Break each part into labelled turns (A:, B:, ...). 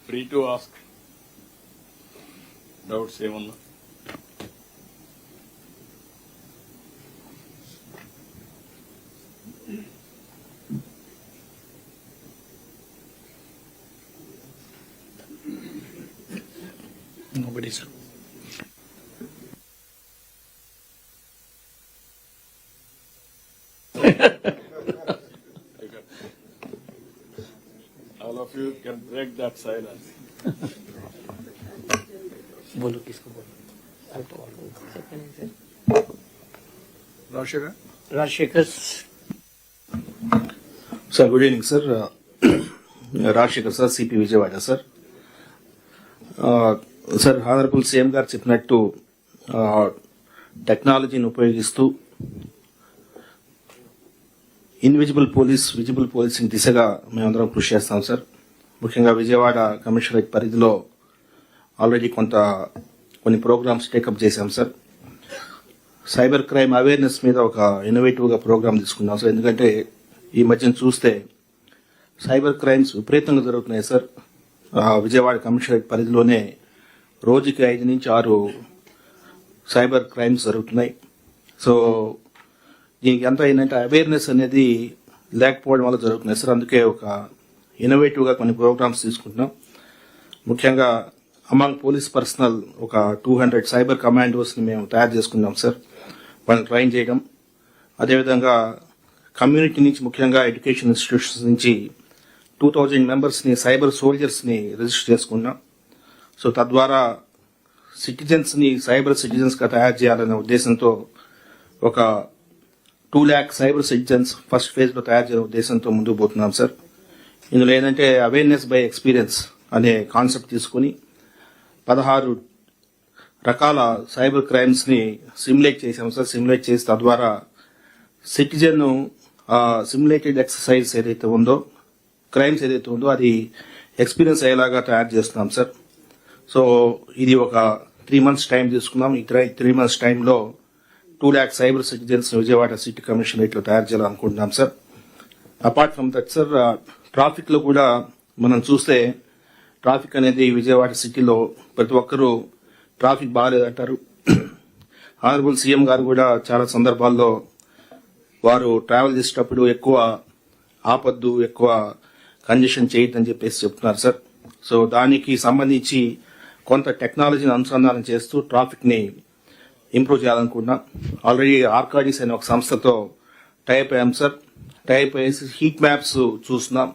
A: free to ask doubts ఏమన్నా.
B: Nobody, sir.
A: All of you can break that silence.
B: बोलो किसको बोलो. Rajshekhar.
C: Sir, good evening, sir. Rajshekar, sir, CP Vijayawada, sir. Sir, Honorable CM గారు చెప్పినట్టు టెక్నాలజీని ఉపయోగిస్తూ invisible police, visible policing దిశగా మేమందరం కృషి చేస్తాం సార్. ముఖ్యంగా విజయవాడ కమిషనరేట్ పరిధిలో ఆల్రెడీ కొన్ని ప్రోగ్రామ్స్ టేకప్ చేశాం సార్. సైబర్ క్రైమ్ అవేర్నెస్ మీద ఒక ఇన్నోవేటివ్గా ప్రోగ్రామ్ తీసుకున్నాం సార్. ఎందుకంటే ఈ మధ్యన చూస్తే సైబర్ క్రైమ్స్ విపరీతంగా జరుగుతున్నాయి సార్. విజయవాడ కమిషనరేట్ పరిధిలోనే రోజుకి 5 నుంచి 6 సైబర్ క్రైమ్స్ జరుగుతున్నాయి. సో దీనికి ఎంత ఏంటంటే అవేర్నెస్ అనేది లేకపోవడం వల్ల జరుగుతున్నాయి సార్. అందుకే ఒక ఇన్నోవేటివ్గా కొన్ని ప్రోగ్రామ్స్ తీసుకుంటున్నాం. ముఖ్యంగా అమాంగ్ పోలీస్ పర్సనల్ ఒక 200 సైబర్ కమాండోస్ని మేము తయారు చేసుకున్నాం సార్. వాళ్ళని ట్రైన్ చేయడం, అదేవిధంగా కమ్యూనిటీ నుంచి, ముఖ్యంగా ఎడ్యుకేషన్ ఇన్స్టిట్యూషన్స్ నుంచి 2000 మెంబర్స్ని, సైబర్ సోల్జర్స్ని రిజిస్టర్ చేసుకున్నాం. సో తద్వారా సిటిజన్స్ని సైబర్ సిటిజన్స్గా తయారు చేయాలనే ఉద్దేశంతో ఒక 2 lakh సైబర్ సిటిజన్స్ ఫస్ట్ ఫేజ్లో తయారు చేయాలనే ఉద్దేశంతో ముందుకు పోతున్నాం సార్. ఇందులో ఏంటంటే అవేర్నెస్ బై ఎక్స్పీరియన్స్ అనే కాన్సెప్ట్ తీసుకుని 16 రకాల సైబర్ క్రైమ్స్ని సిమ్యులేట్ చేశాం సార్. సిమ్యులేట్ చేసి తద్వారా సిటిజన్ సిమ్యులేటెడ్ ఎక్సర్సైజ్ ఏదైతే ఉందో, క్రైమ్స్ ఏదైతే ఉందో అది ఎక్స్పీరియన్స్ అయ్యేలాగా తయారు చేస్తున్నాం సార్. సో ఇది ఒక 3 months టైం తీసుకున్నాం. ఈ 3 months టైంలో 2 lakh cyber citizens Vijayawada city కమిషనరేట్లో తయారు చేయాలనుకుంటున్నాం sir. Apart from that sir, traffic లో కూడా మనం చూస్తే ట్రాఫిక్ అనేది విజయవాడ సిటీలో ప్రతి ఒక్కరూ ట్రాఫిక్ బాగాలేదంటారు. ఆనరబుల్ సీఎం గారు కూడా చాలా సందర్భాల్లో వారు ట్రావెల్ చేసేటప్పుడు ఎక్కువ ఆపద్దు, ఎక్కువ కంజెషన్ చేయొద్దని చెప్పేసి చెప్తున్నారు సార్. సో దానికి సంబంధించి కొంత టెక్నాలజీని అనుసంధానం చేస్తూ ట్రాఫిక్ ని ఇంప్రూవ్ చేయాలనుకుంటున్నాం. ఆల్రెడీ ఆర్కాడిస్ అనే ఒక సంస్థతో టైప్ అయ్యాం సార్. టైప్ అయ్యేసి హీట్ మ్యాప్స్ చూస్తున్నాం.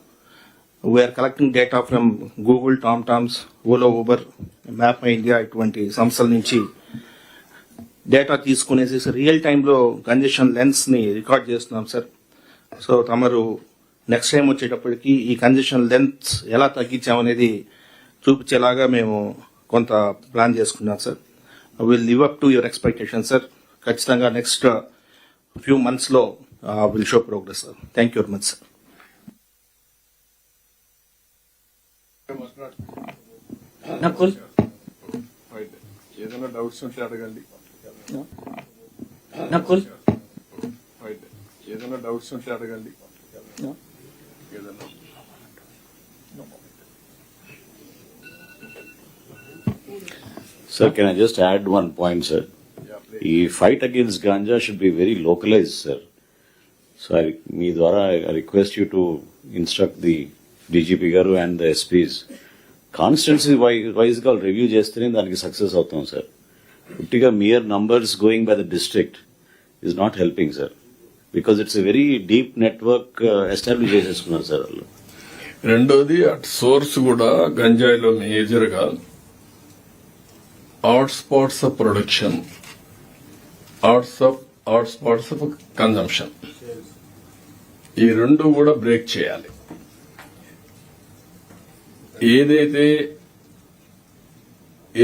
C: We're collecting data from Google, టామ్స్, ఓలో, ఊబర్, మ్యాప్ మై ఇండియా ఇటువంటి సంస్థల నుంచి డేటా తీసుకునేసి రియల్ టైంలో కంజెషన్ లెన్స్ ని రికార్డ్ చేస్తున్నాం సార్. సో తమరు నెక్స్ట్ టైం వచ్చేటప్పటికి ఈ కంజెషన్ లెన్స్ ఎలా తగ్గించామనేది చూపించేలాగా మేము కొంత ప్లాన్ చేసుకున్నాం sir. Will live up to your expectation sir. ఖచ్చితంగా నెక్స్ట్ ఫ్యూ మంత్స్ లో will show progress sir. Thank you very much sir.
A: ఏదైనా డౌట్స్ ఉంటే అడగండి. ఏదైనా డౌట్స్ ఉంటే అడగండి.
D: Sir, can I just add one point, sir? The fight against ganja should be very localized, sir. So me dwara I request you to instruct the DGP garu and the SPs. Constantly wise గా review చేస్తేనే దానికి success అవుతాం sir. ఉట్టిగా mere numbers going by the district is not helping, sir. Because it's a very deep network establish చేసుకున్నారు sir వాళ్ళు.
A: రెండోది at source కూడా గంజాయిలో major గా hot spots of production, hot spots of consumption, ఈ రెండు కూడా బ్రేక్ చేయాలి. ఏదైతే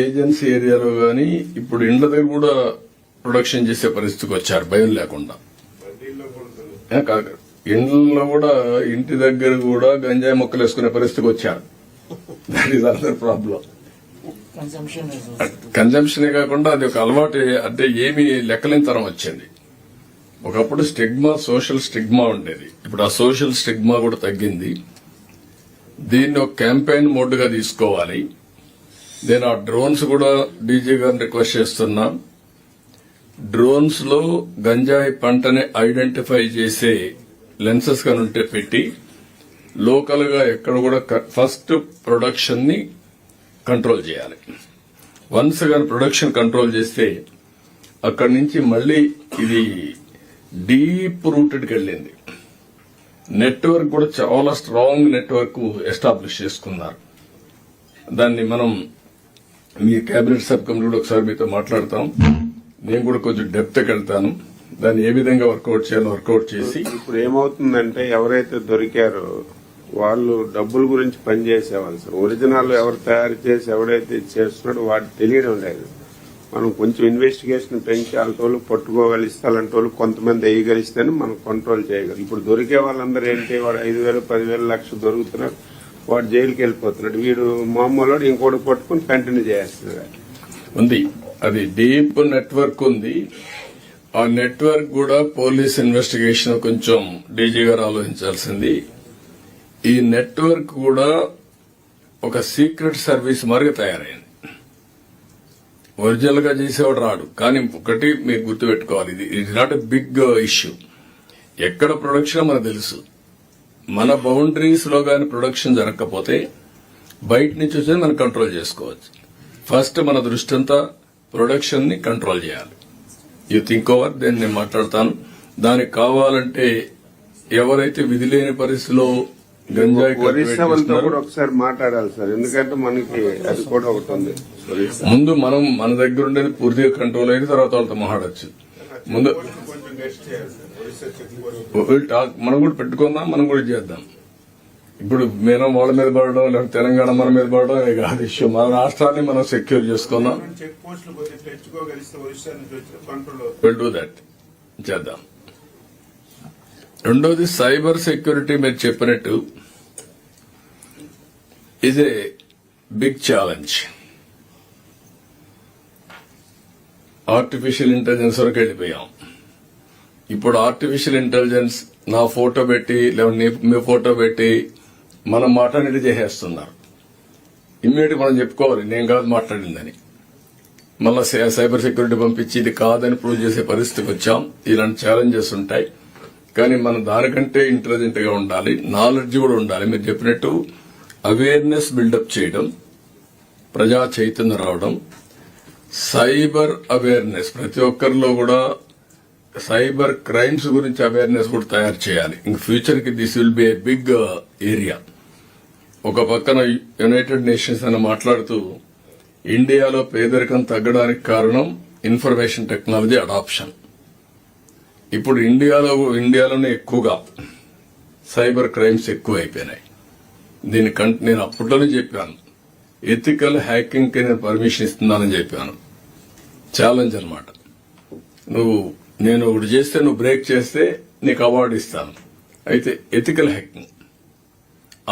A: ఏజెన్సీ ఏరియాలో గాని ఇప్పుడు ఇండ్ల దగ్గర కూడా ప్రొడక్షన్ చేసే పరిస్థితికి వచ్చారు భయం లేకుండా. ఇండ్లలో కూడా ఇంటి దగ్గర కూడా గంజాయి మొక్కలు వేసుకునే పరిస్థితికి వచ్చారు. That is other problem. కన్జంప్షనే కాకుండా అది ఒక అలవాటు, అంటే ఏమి లెక్కలేని తరం వచ్చింది. ఒకప్పుడు స్టిగ్మా, సోషల్ స్టిగ్మా ఉండేది. ఇప్పుడు ఆ సోషల్ స్టిగ్మా కూడా తగ్గింది. దీన్ని ఒక క్యాంపెయిన్ మోడ్ గా తీసుకోవాలి. నేను ఆ డ్రోన్స్ కూడా డీజీ గారిని రిక్వెస్ట్ చేస్తున్నా. డ్రోన్స్ లో గంజాయి పంటని ఐడెంటిఫై చేసే లెన్సెస్ గా ఉంటే పెట్టి లోకల్ గా ఎక్కడ కూడా ఫస్ట్ ప్రొడక్షన్ ని కంట్రోల్ చేయాలి. వన్స్ గాని ప్రొడక్షన్ కంట్రోల్ చేస్తే అక్కడి నుంచి మళ్ళీ ఇది డీప్ రూటెడ్ కి వెళ్ళింది. నెట్వర్క్ కూడా చాలా స్ట్రాంగ్ నెట్వర్క్ ఎస్టాబ్లిష్ చేసుకున్నారు. దాన్ని మనం మీ కేబినెట్ సబ్ కమిటీ కూడా ఒకసారి మీతో మాట్లాడతాం. నేను కూడా కొంచెం డెప్త్కి వెళ్తాను. దాన్ని ఏ విధంగా వర్కౌట్ చేయాలో వర్కౌట్ చేసి.
E: ఇప్పుడు ఏమవుతుందంటే ఎవరైతే దొరికారో వాళ్ళు డబ్బుల గురించి పనిచేసేవాళ్ళు సార్. ఒరిజినల్ ఎవరు తయారు చేసి ఎవడైతే చేస్తున్నాడో వాడు తెలియడం లేదు. మనం కొంచెం ఇన్వెస్టిగేషన్ పెంచి వాళ్ళ పట్టుకోగలిస్తే అలాంటి వాళ్ళు కొంతమంది వేయగలిస్తేనే మనం కంట్రోల్ చేయగలం. ఇప్పుడు దొరికే వాళ్ళందరూ ఏంటి, వాడు 5,000, 10,000, లక్ష దొరుకుతున్నాడు, వాడు జైలుకి వెళ్ళిపోతున్నాడు. వీడు మామూలు ఇంకోటి పట్టుకుని కంటిన్యూ చేస్తున్నాడు.
A: ఉంది అది డీప్ నెట్వర్క్ ఉంది. ఆ నెట్వర్క్ కూడా పోలీస్ ఇన్వెస్టిగేషన్ కొంచెం డీజీ గారు ఆలోచించాల్సింది. ఈ నెట్వర్క్ కూడా ఒక సీక్రెట్ సర్వీస్ మారిగా తయారైంది. ఒరిజినల్ గా చేసేవాడు రాడు. కానీ ఒకటి మీరు గుర్తుపెట్టుకోవాలి, ఇది it not a big issue. ఎక్కడ ప్రొడక్షన్ మనకు తెలుసు. మన బౌండరీస్ లో గాని ప్రొడక్షన్ జరగకపోతే బయట నుంచి వచ్చి మనం కంట్రోల్ చేసుకోవచ్చు. ఫస్ట్ మన దృష్టి అంతా ప్రొడక్షన్ ని కంట్రోల్ చేయాలి. యూ థింక్ ఓవర్, దెన్ నేను మాట్లాడతాను. దానికి కావాలంటే ఎవరైతే విధి లేని పరిస్థితిలో గంజాయి
E: ఒరిస్సా వాళ్ళతో కూడా ఒకసారి మాట్లాడాలి సార్. ఎందుకంటే మనకి అది కూడా ఒకటి ఉంది.
A: ముందు మనం మన దగ్గర ఉండేది పూర్తిగా కంట్రోల్ అయిన తర్వాత వాళ్ళతో మాట్లాడచ్చు. ముందు మనం కూడా పెట్టుకుందాం, మనం కూడా చేద్దాం. ఇప్పుడు మనం వాళ్ళ మీద పడడం లేకపోతే తెలంగాణ మన మీద పడడం కాదు ఇష్యూ. మన రాష్ట్రాన్ని మనం సెక్యూర్ చేసుకుందాం. విల్ డూ దట్, చేద్దాం. రెండోది సైబర్ సెక్యూరిటీ మీరు చెప్పినట్టు is a big challenge. Artificial intelligence వరకు వెళ్ళిపోయాం. ఇప్పుడు ఆర్టిఫిషియల్ ఇంటెలిజెన్స్ నా ఫోటో పెట్టి లేకపోతే మీ ఫోటో పెట్టి మనం మాట్లాడేది చేసేస్తున్నారు. ఇమ్మీడియట్ మనం చెప్పుకోవాలి నేను కాదు మాట్లాడిందని. మళ్ళా సైబర్ సెక్యూరిటీ పంపించి ఇది కాదని ప్రూవ్ చేసే పరిస్థితికి వచ్చాం. ఇలాంటి ఛాలెంజెస్ ఉంటాయి. కానీ మనం దానికంటే ఇంటెలిజెంట్ గా ఉండాలి, నాలెడ్జ్ కూడా ఉండాలి. మీరు చెప్పినట్టు అవేర్నెస్ బిల్డప్ చేయడం, ప్రజా చైతన్యం రావడం, సైబర్ అవేర్నెస్ ప్రతి ఒక్కరిలో కూడా సైబర్ క్రైమ్స్ గురించి అవేర్నెస్ కూడా తయారు చేయాలి. ఇంక ఫ్యూచర్ కి this will be a big area. ఒక పక్కన యునైటెడ్ నేషన్స్ అని మాట్లాడుతూ ఇండియాలో పేదరికం తగ్గడానికి కారణం ఇన్ఫర్మేషన్ టెక్నాలజీ అడాప్షన్. ఇప్పుడు ఇండియాలోనే ఎక్కువగా సైబర్ క్రైమ్స్ ఎక్కువ అయిపోయినాయి. దీనికంటే నేను అప్పట్లోనే చెప్పాను, ఎథికల్ హ్యాకింగ్ కి నేను పర్మిషన్ ఇస్తున్నానని చెప్పాను. ఛాలెంజ్ అన్నమాట. నేను ఒకటి చేస్తే నువ్వు బ్రేక్ చేస్తే నీకు అవార్డు ఇస్తాను. అయితే ఎథికల్ హ్యాకింగ్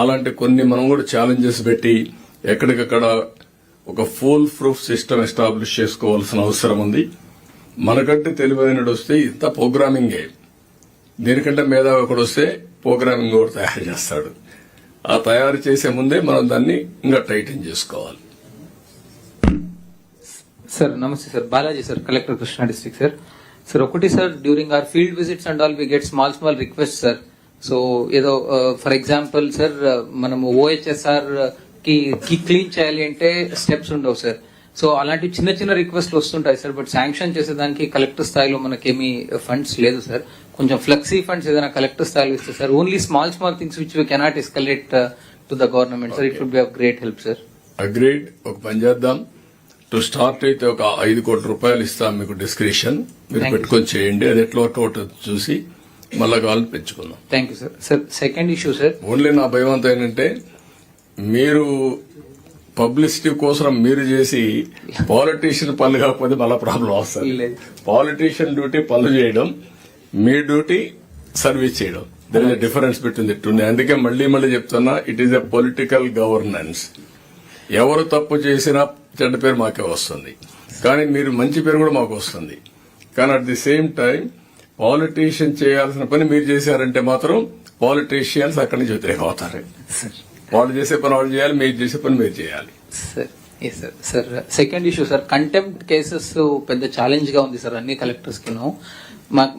A: అలాంటి కొన్ని మనం కూడా ఛాలెంజెస్ పెట్టి ఎక్కడికక్కడ ఒక ఫుల్ ప్రూఫ్ సిస్టమ్ ఎస్టాబ్లిష్ చేసుకోవాల్సిన అవసరం ఉంది. మనకంటే తెలివైనడు వస్తే ఇంత ప్రోగ్రామింగే, దీనికంటే మేధావి ఒకడు వస్తే ప్రోగ్రామింగ్ కూడా తయారు చేస్తాడు. ఆ తయారు చేసే ముందే మనం దాన్ని ఇంకా టైటన్ చేసుకోవాలి.
F: సార్ నమస్తే sir, Balaji sir, collector Krishna district sir. Sir ఒకటి sir, during our field visits and all we get small request sir. So ఏదో ఫర్ ఎగ్జాంపుల్ సార్, మనము ఓహెచ్ఎస్ఆర్ కి క్లీన్ చేయాలి అంటే స్టెప్స్ ఉండవు సార్. సో అలాంటి చిన్న రిక్వెస్ట్లు వస్తుంటాయి సార్. బట్ శాంక్షన్ చేసేదానికి కలెక్టర్ స్థాయిలో మనకేమీ ఫండ్స్ లేదు సార్. కొంచెం ఫ్లెక్సీ ఫండ్స్ ఏదైనా కలెక్టర్ స్థాయిలో ఇస్తే sir, only small things which we cannot escalate to the government sir. It would be of great help sir.
A: Agreed. ఒక పని చేద్దాం, టు స్టార్ట్ అయితే ఒక 5 కోట్ల రూపాయలు ఇస్తాం మీకు డిస్క్రిప్షన్, మీరు పెట్టుకొని చేయండి. అది ఎట్లా వర్కౌట్ చూసి మళ్ళా కావాలని పెంచుకుందాం.
F: Thank you sir. Sir second issue sir,
A: only నా భయం అంతా ఏంటంటే మీరు పబ్లిసిటీ కోసం మీరు చేసి పాలిటీషియన్ పనులు కాకపోతే మళ్ళా ప్రాబ్లం వస్తుంది. పాలిటీషియన్ డ్యూటీ పనులు చేయడం, మీ డ్యూటీ సర్వీస్ చేయడం. There is difference between the two. అందుకే మళ్ళీ చెప్తున్నా, it is a political governance. ఎవరు తప్పు చేసినా చెడ్డ పేరు మాకే వస్తుంది, కానీ మీరు మంచి పేరు కూడా మాకు వస్తుంది. కానీ at the same time politician చేయాల్సిన పని మీరు చేశారంటే మాత్రం పాలిటీషియన్స్ అక్కడి నుంచి వ్యతిరేకం అవుతారు. వాళ్ళు చేసే పని వాళ్ళు చేయాలి, మీరు చేసే పని మీరు చేయాలి.
F: Sir yes sir. Sir second issue sir, contempt cases పెద్ద ఛాలెంజ్ గా ఉంది సార్ అన్ని కలెక్టర్స్ కి.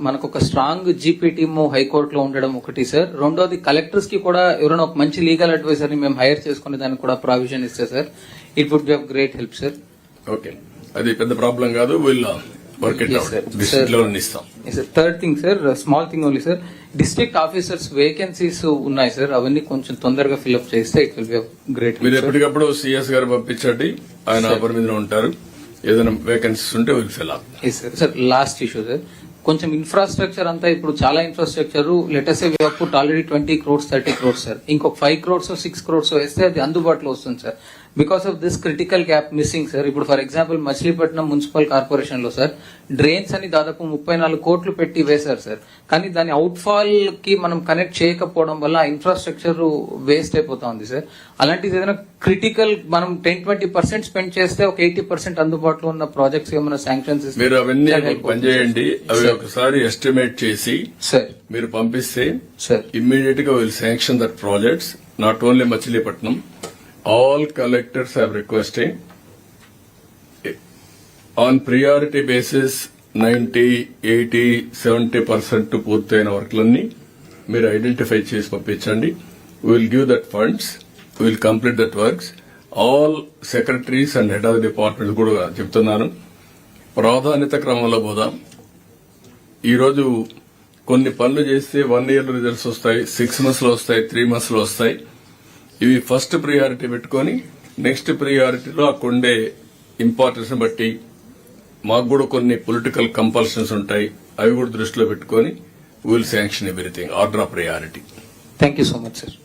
F: మనకు ఒక స్ట్రాంగ్ జీపీ టీమ్ హైకోర్టులో ఉండడం ఒకటి సార్. రెండోది కలెక్టర్స్ కి కూడా ఎవరైనా ఒక మంచి లీగల్ అడ్వైజర్ ని మేము హైర్ చేసుకునే దానికి కూడా ప్రావిజన్ ఇస్తే sir, it would be of great help sir.
A: Okay, అది పెద్ద ప్రాబ్లం కాదు. వీళ్ళు work it
F: Yes,
A: out
F: sir.
A: District level ఇస్తాం.
F: Third thing sir, small thing only sir, district officers vacancies ఉన్నాయి సార్, అవన్నీ కొంచెం తొందరగా ఫిల్అప్ చేస్తే ఇట్ విల్ బి గ్రేట్.
A: మీరు ఎప్పటికప్పుడు సిఎస్ గారు పంపించండి, ఆయన ఆపర్ మీద ఉంటారు. ఏదైనా వేకెన్సీస్ ఉంటే will fill up.
F: Sir last issue sir, కొంచెం ఇన్ఫ్రాస్ట్రక్చర్ అంతా ఇప్పుడు చాలా infrastructure latest we have put already 20 crores 30 crores sir, ఇంకొక 5 crores 6 crores వేస్తే అది అందుబాటులో వస్తుంది sir. Because of this critical gap missing sir. ఇప్పుడు for example Machilipatnam municipal corporation లో సార్ డ్రైన్స్ అని దాదాపు 34 కోట్లు పెట్టి వేశారు సార్, కానీ దాని అవుట్ ఫాల్ కి మనం కనెక్ట్ చేయకపోవడం వల్ల ఇన్ఫ్రాస్ట్రక్చర్ వేస్ట్ అయిపోతా ఉంది సార్. అలాంటిది ఏదైనా క్రిటికల్ మనం 10-20% స్పెండ్ చేస్తే ఒక 80% అందుబాటులో ఉన్న ప్రాజెక్ట్స్ ఏమైనా శాంక్షన్స్
A: మీరు అవన్నీ పనిచేయండి. అవి ఒకసారి ఎస్టిమేట్ చేసి
F: సార్.
A: మీరు పంపిస్తే
F: sir
A: immediately will sanction that projects. Not only Machilipatnam, all collectors have requested on priority basis 90, 80, 70% పూర్తయిన వర్క్లన్నీ మీరు ఐడెంటిఫై చేసి పంపించండి. Will give that funds, will complete that works. All secretaries and head of the department కూడా చెప్తున్నాను, ప్రాధాన్యత క్రమంలో పోదాం. ఈరోజు కొన్ని పనులు చేస్తే 1 year రిజల్ట్స్ వస్తాయి, 6 months లో వస్తాయి, 3 months లో వస్తాయి. ఇవి ఫస్ట్ ప్రియారిటీ పెట్టుకొని నెక్స్ట్ ప్రియారిటీలో అక్కడుండే ఇంపార్టెన్స్ బట్టి మాకు కూడా కొన్ని పొలిటికల్ కంపల్షన్స్ ఉంటాయి, అవి కూడా దృష్టిలో పెట్టుకొని will sanction everything order of priority.
F: Thank you so much sir.